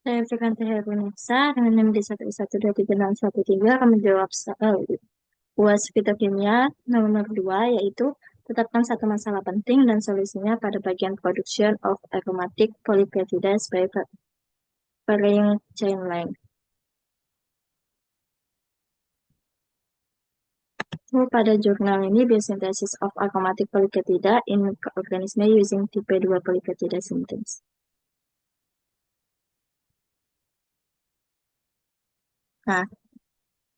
Saya Fikranti Herunisa dengan NIM di 1112313 akan menjawab UAS Fitokimia nomor 2, yaitu tetapkan satu masalah penting dan solusinya pada bagian production of aromatic polypeptides by varying chain length. Pada jurnal ini, Biosynthesis of Aromatic Polypeptida in Microorganism using Type 2 Polypeptida Synthesis. Nah,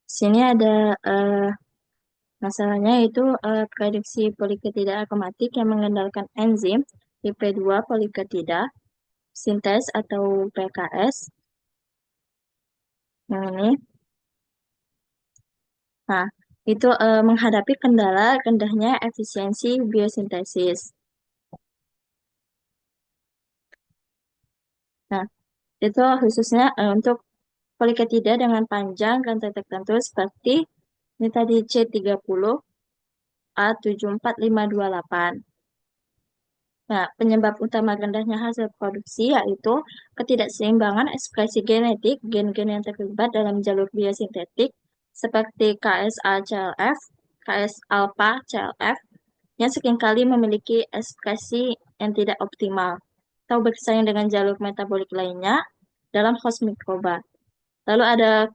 sini ada masalahnya yaitu prediksi poliketida aromatik yang mengandalkan enzim tipe 2 poliketida sintes atau PKS yang ini. Nah, itu menghadapi kendala rendahnya efisiensi biosintesis. Nah, itu khususnya untuk poliketida dengan panjang rantai tertentu seperti ini tadi C30 A74528. Nah, penyebab utama rendahnya hasil produksi yaitu ketidakseimbangan ekspresi genetik gen-gen yang terlibat dalam jalur biosintetik seperti KSA-CLF, KS-alpha-CLF yang seringkali memiliki ekspresi yang tidak optimal atau bersaing dengan jalur metabolik lainnya dalam host mikroba. Lalu ada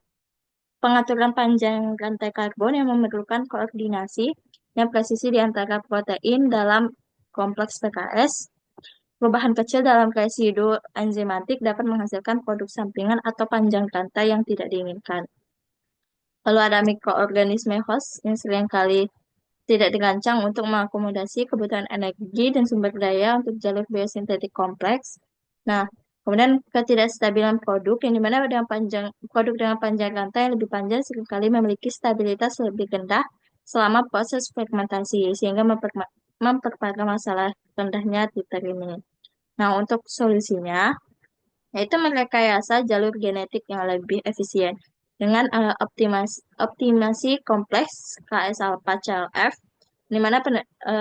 pengaturan panjang rantai karbon yang memerlukan koordinasi yang presisi di antara protein dalam kompleks PKS. Perubahan kecil dalam residu enzimatik dapat menghasilkan produk sampingan atau panjang rantai yang tidak diinginkan. Lalu ada mikroorganisme host yang seringkali tidak dirancang untuk mengakomodasi kebutuhan energi dan sumber daya untuk jalur biosintetik kompleks. Nah, kemudian ketidakstabilan produk yang dimana produk dengan panjang rantai yang lebih panjang seringkali memiliki stabilitas lebih rendah selama proses fermentasi sehingga memperparah masalah rendahnya titer ini. Nah, untuk solusinya yaitu merekayasa jalur genetik yang lebih efisien dengan optimasi kompleks KS alpha CLF, di mana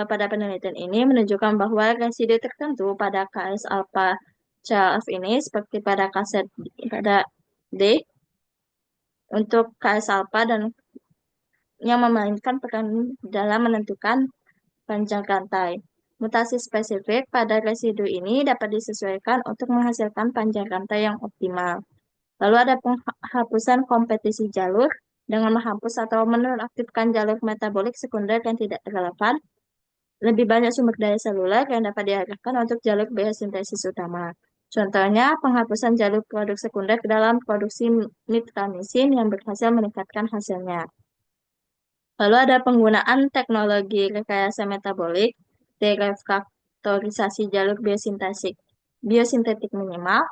pada penelitian ini menunjukkan bahwa residu tertentu pada KS alpha CLF ini seperti pada kaset pada D untuk KS alpha dan yang memainkan peran dalam menentukan panjang rantai. Mutasi spesifik pada residu ini dapat disesuaikan untuk menghasilkan panjang rantai yang optimal. Lalu ada penghapusan kompetisi jalur dengan menghapus atau menonaktifkan jalur metabolik sekunder yang tidak relevan. Lebih banyak sumber daya seluler yang dapat diarahkan untuk jalur biosintesis utama. Contohnya, penghapusan jalur produk sekunder dalam produksi nitromisin yang berhasil meningkatkan hasilnya. Lalu ada penggunaan teknologi rekayasa metabolik, derefraktorisasi jalur biosintetik minimal,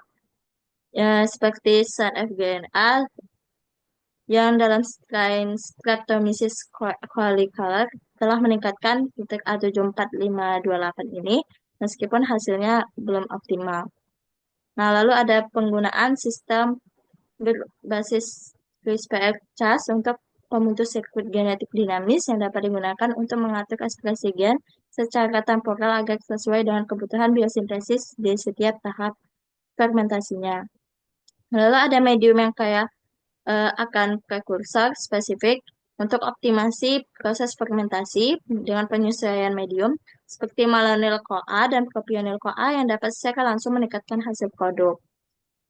seperti SAN-FGNA yang dalam strain Streptomyces collicolor telah meningkatkan titik A74528 ini meskipun hasilnya belum optimal. Nah, lalu ada penggunaan sistem berbasis CRISPR-Cas untuk pemutus sirkuit genetik dinamis yang dapat digunakan untuk mengatur ekspresi gen secara temporal agar sesuai dengan kebutuhan biosintesis di setiap tahap fermentasinya. Lalu ada medium yang kayak akan prekursor spesifik untuk optimasi proses fermentasi dengan penyesuaian medium seperti malonyl-CoA dan propionil-CoA yang dapat secara langsung meningkatkan hasil produk.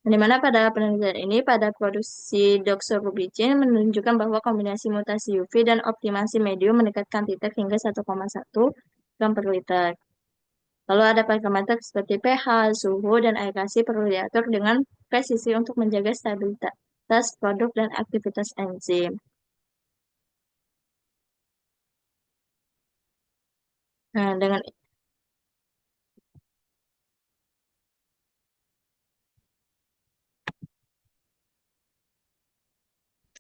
Di mana pada penelitian ini, pada produksi doxorubicin menunjukkan bahwa kombinasi mutasi UV dan optimasi medium meningkatkan titik hingga 1,1 gram per liter. Lalu ada parameter seperti pH, suhu, dan aerasi perlu diatur dengan presisi untuk menjaga stabilitas produk dan aktivitas enzim. Nah, dengan